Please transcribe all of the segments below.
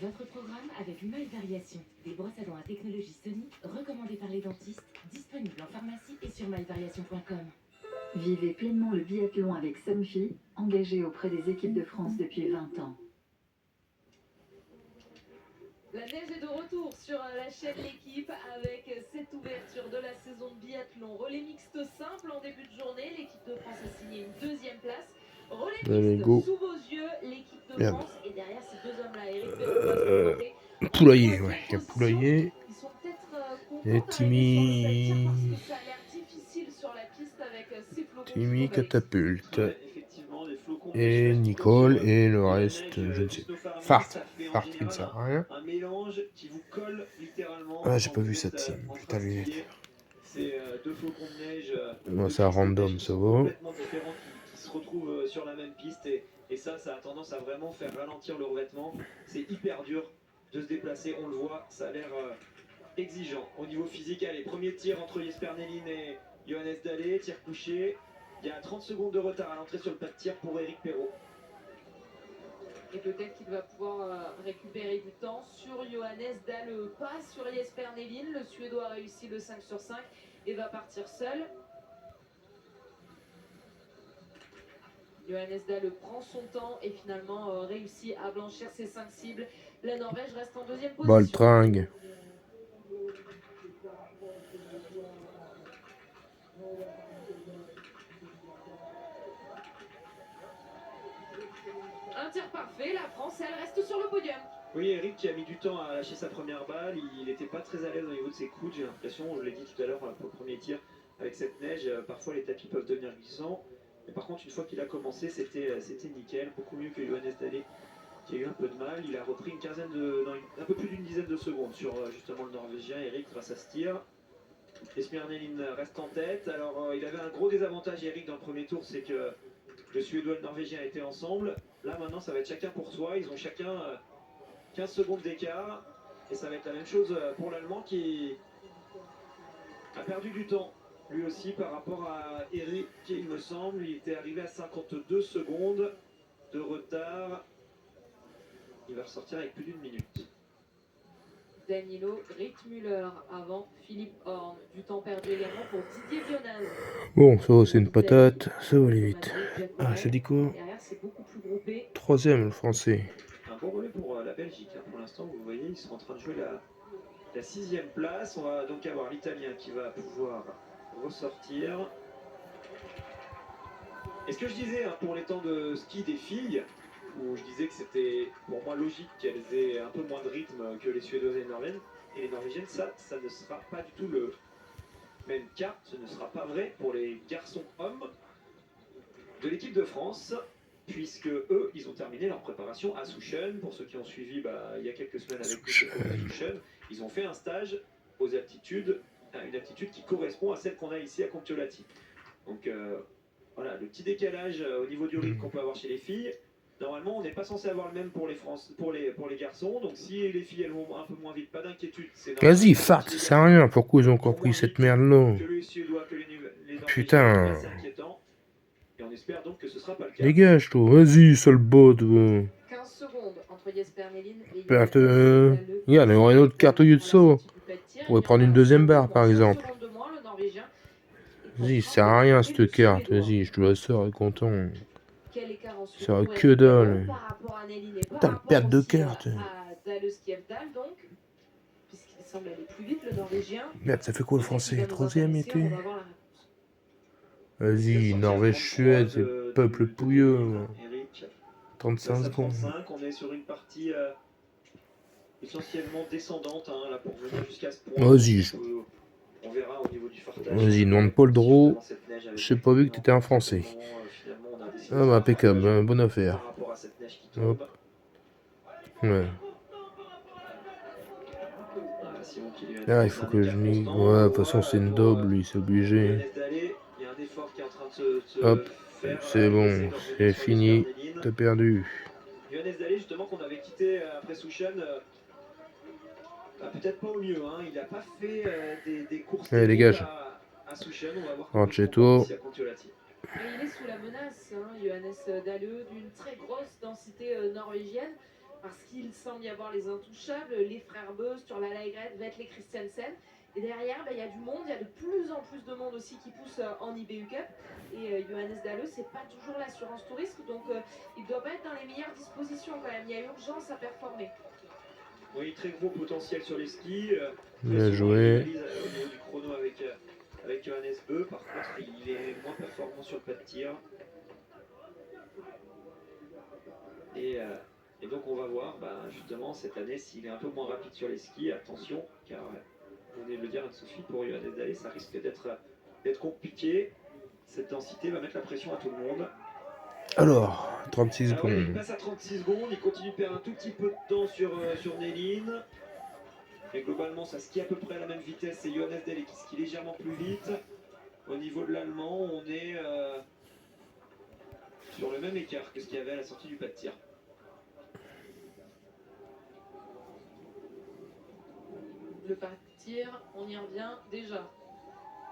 Votre programme avec Mal Variation, des brosses à dents à technologie Sony, recommandées par les dentistes, disponibles en pharmacie et sur malvariation.com. Vivez pleinement le biathlon avec Somfy, engagé auprès des équipes de France depuis 20 ans. La neige est de retour sur la chaîne L'équipe avec cette ouverture de la saison de biathlon. Relais mixte simple en début de journée. L'équipe de France a signé une deuxième place. Relais mixte sous vos yeux. L'équipe de France et derrière ces deux hommes-là, Eric Perrault va se présenter. Poulailler, ouais, il y a Poulailler. Ils sont peut-être Et contents d'arriver sur le tir parce que ça a l'air difficile sur la piste avec ces flocons. Timmy Catapulte. Ouais, effectivement, des flocons de Et neige Nicole restent et le de la reste, neige je ne du sais. Snowfarming, Fart. ça fait en Fart qui ne général sert à rien. un mélange qui vous colle littéralement. Ah, j'ai quand pas vous vu êtes, cette team. en Putain, train de lunettes. skier. C'est deux flocons de neige. Moi, deux c'est un pistes de neige random, qui ça sont va. complètement différents, qui se retrouvent sur la même piste. Et ça a tendance à vraiment faire ralentir le revêtement. C'est hyper dur de se déplacer, on le voit, ça a l'air exigeant. Au niveau physique, allez, premier tir entre Jesper Nelin et Johannes Dalle, tir couché. Il y a 30 secondes de retard à l'entrée sur le pas de tir pour Eric Perrault. Et peut-être qu'il va pouvoir récupérer du temps sur Johannes Dalle, pas sur Jesper Nelin. Le Suédois a réussi le 5 sur 5 et va partir seul. Johannes Dalle prend son temps et finalement réussit à blanchir ses 5 cibles. La Norvège reste en deuxième position. Baltringue. Un tir parfait, la France, elle reste sur le podium. Oui, Eric qui a mis du temps à lâcher sa première balle, il n'était pas très à l'aise au niveau de ses coudes, j'ai l'impression, je l'ai dit tout à l'heure pour le premier tir, avec cette neige, parfois les tapis peuvent devenir glissants. Mais par contre, une fois qu'il a commencé, c'était nickel, beaucoup mieux que Johannes Dalle, qui a eu un peu de mal. Il a repris un peu plus d'une dizaine de secondes sur justement le Norvégien, Eric, grâce à ce tir. Jesper Nelin reste en tête. Alors, il avait un gros désavantage, Eric, dans le premier tour, c'est que le Suédois et le Norvégien étaient ensemble. Là, maintenant, ça va être chacun pour soi. Ils ont chacun 15 secondes d'écart. Et ça va être la même chose pour l'Allemand qui a perdu du temps, lui aussi, par rapport à Eric, il me semble. Il était arrivé à 52 secondes de retard. Il va ressortir avec plus d'une minute. Danilo Rittmüller avant Philippe Horn. Du temps perdu également pour Didier Vional. Bon, ça, c'est une patate. Ça va aller vite. Ah, ça dit quoi? Derrière, c'est beaucoup plus groupé. Troisième, le français. Un bon relais pour la Belgique. Pour l'instant, vous voyez, ils sont en train de jouer la 6e place. On va donc avoir l'Italien qui va pouvoir ressortir. Et ce que je disais pour les temps de ski des filles, où je disais que c'était pour moi logique qu'elles aient un peu moins de rythme que les Suédoises et les Norvégiennes, ça ne sera pas du tout le même cas. Ce ne sera pas vrai pour les garçons hommes de l'équipe de France, puisque eux, ils ont terminé leur préparation à Souchon. Pour ceux qui ont suivi il y a quelques semaines avec Souchon, ils ont fait un stage aux altitudes, à une altitude qui correspond à celle qu'on a ici à Kontiolahti. Donc voilà, le petit décalage au niveau du rythme qu'on peut avoir chez les filles. Normalement, on n'est pas censé avoir le même pour les garçons. Donc si les filles elles vont un peu moins vite, pas d'inquiétude. Vas-y, Fart, ça sert à rien. Pourquoi ils ont encore pris cette merde-là? Putain. Et on espère donc que ce sera pas le cas. Dégage, toi. Vas-y, sale bot. 15 secondes entre Jesper Nelin et Perte. Regarde, il y aurait une autre carte au lieu de ça. On pourrait prendre une deuxième barre, par exemple. Vas-y, ça sert à rien, cette carte. Vas-y, je te la sors, elle est content. Ça sert à que dalle. Putain, le perte de carte. Merde, ça fait quoi le français? Troisième été? Vas-y, Norvège-Suède, c'est le peuple pouilleux. 35 secondes. On est sur une partie essentiellement descendante, là, pour venir jusqu'à ce point. Vas-y, on verra au niveau du fartage. Vas-y, demande Paul Drault. Je sais pas vu que t'étais un français. Ah bah impeccable, bonne affaire. Hop. Ouais. Ah, il faut que je m'y... Ouais, de toute façon c'est une double, lui, c'est obligé. Hop, c'est bon, c'est fini, t'as perdu. Johannes Dalle, justement, qu'on avait quitté après Souchon, peut-être pas au mieux, il n'a pas fait des courses Allez, dégage. à Souchon, on va voir Rentre chez toi. Et il est sous la menace, Johannes Dalle, d'une très grosse densité norvégienne. parce qu'il semble y avoir les intouchables, les frères Beu, Sturla Laegret, Vettel et Christiansen. Et derrière, il y a du monde, il y a de plus en plus de monde aussi qui pousse en IBU Cup. Et Johannes Dalle, c'est pas toujours l'assurance tout risque, donc il doit pas être dans les meilleures dispositions quand même. Il y a urgence à performer. Oui, très gros potentiel sur les skis. Bien joué. Au niveau du chrono avec Johannes Beu. Par contre, il est moins performant sur le pas de tir. Et donc on va voir justement cette année s'il est un peu moins rapide sur les skis. Attention, car vous venez de le dire Anne-Sophie, pour Johannes Dalle, ça risque d'être compliqué. Cette densité va mettre la pression à tout le monde. Alors, 36 Alors, il secondes. passe à 36 secondes, il continue de perdre un tout petit peu de temps sur Néline. Mais globalement, ça skie à peu près à la même vitesse. C'est Johannes Dalle qui skie légèrement plus vite. Au niveau de l'allemand, on est sur le même écart que ce qu'il y avait à la sortie du pas de tir. Le pas de tir, on y revient déjà.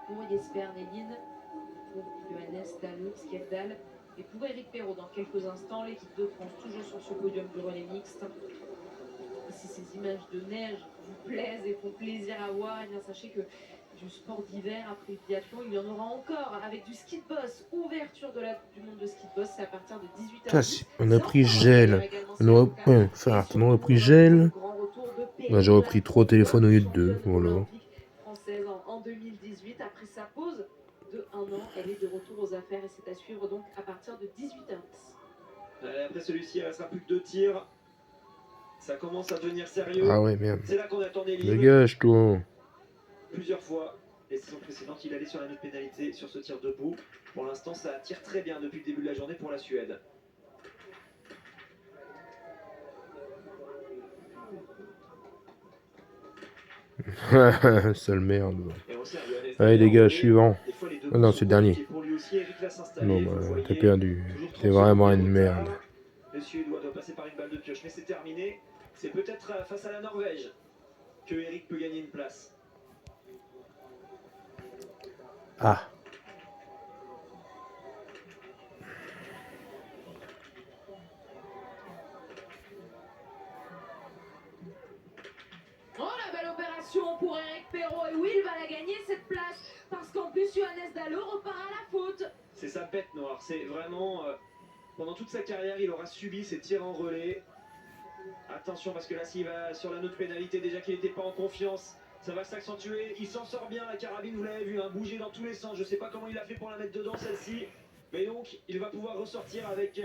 Pour Jesper Néline, pour Johannes Dalle, Skjefdal et pour Eric Perrault dans quelques instants. L'équipe de France toujours sur ce podium du relais mixte. Et si ces images de neige vous plaisent et font plaisir à voir, eh bien sachez que du sport d'hiver après le biathlon, il y en aura encore avec du ski de boss. Ouverture de la Coupe du monde de ski de boss, c'est à partir de 18h10. On a pris gel. On aurait pris gel. J'aurais pris 3 téléphones au lieu de 2. Voilà. Française en 2018. Après sa pause de 1 an, elle est de retour aux affaires et c'est à suivre donc à partir de 18h10. Après celui-ci, il ne restera plus que 2 tirs. Ça commence à devenir sérieux. Ah ouais, merde. C'est là qu'on attend Néline. Dégage, toi. Plusieurs fois. Les saisons précédentes, il allait sur la note pénalité sur ce tir debout. Pour l'instant, ça tire très bien depuis le début de la journée pour la Suède. Seule merde. Allez, dégage, suivant. Ah non, c'est le dernier. Bon, bah, t'as perdu. T'es vraiment une merde. Le Suédois doit passer par une balle de pioche, mais c'est terminé. C'est peut-être face à la Norvège que Eric peut gagner une place. Ah. Oh, la belle opération pour Eric Perrault. Et oui, il va la gagner cette place. Parce qu'en plus, Johannes Dalle repart à la faute. C'est sa bête noire. C'est vraiment... pendant toute sa carrière, il aura subi ces tirs en relais. Attention, parce que là, s'il va sur la note pénalité, déjà qu'il n'était pas en confiance, ça va s'accentuer. Il s'en sort bien, la carabine, vous l'avez vu, bouger dans tous les sens. Je ne sais pas comment il a fait pour la mettre dedans, celle-ci. Mais donc, il va pouvoir ressortir avec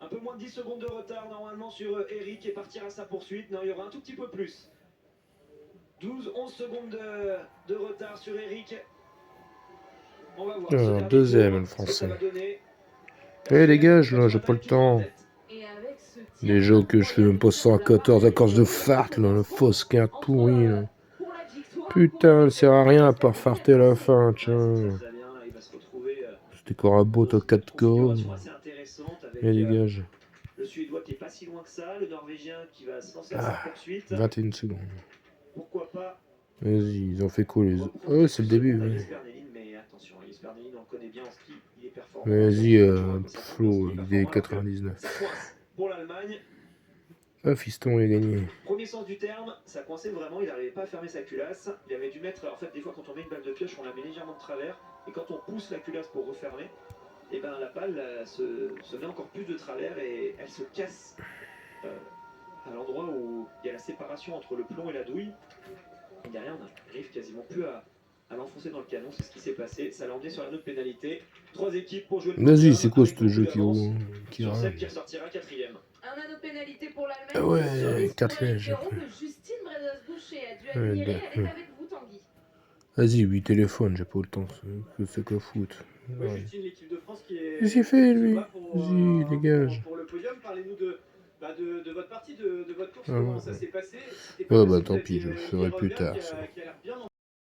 un peu moins de 10 secondes de retard, normalement, sur Eric et partir à sa poursuite. Non, il y aura un tout petit peu plus. 12-11 secondes de retard sur Eric. On va voir. Alors, deuxième, le français. Eh, dégage, là, j'ai pas le temps. Les jeux que je fais même pas 114 à cause de fart, là, le fausse carte pourri, là. Putain, elle sert à rien à part farter à la fin, tiens. C'était quoi un bot au 4 go. Et dégage. Le Suédois qui est pas si loin que ça, le Norvégien qui va se lancer à sa poursuite. 21 secondes. Pourquoi pas. Vas-y, ils ont fait quoi les autres? Oh, c'est le début. Ouais. Mais attention, Jesper Néline, on le connaît bien en ski, il est performant. Vas-y, Flo, il est 99. Pour l'Allemagne. Ah, fiston, il a gagné. Premier sens du terme, ça coinçait vraiment, il n'arrivait pas à fermer sa culasse. Il avait dû mettre, en fait, des fois quand on met une balle de pioche, on la met légèrement de travers. Et quand on pousse la culasse pour refermer, et ben la balle se met encore plus de travers et elle se casse à l'endroit où il y a la séparation entre le plomb et la douille. Et derrière, on n'arrive quasiment plus à l'enfoncer dans le canon, c'est ce qui s'est passé. Ça l'a emmené sur la note pénalité. 3 équipes pour jouer le Vas-y, c'est quoi ce jeu qui sur celle qui ressortira 4ème. Un anneau de pénalité pour l'Allemagne. Ah ouais, 4 lèges. Justine Bredos-Boucher a dû admirer. Elle est avec vous, Tanguy. Vas-y, 8 téléphones, j'ai pas le temps, c'est quoi foutre. Ouais. Justine, l'équipe de France qui est... Qu'est-ce qu'il fait, lui? Vas-y, dégage. Pour le podium, parlez-nous de votre partie, de votre course, Ah comment ouais. ça s'est passé. Ouais, bah tant pis, je le ferai plus tard. Ça.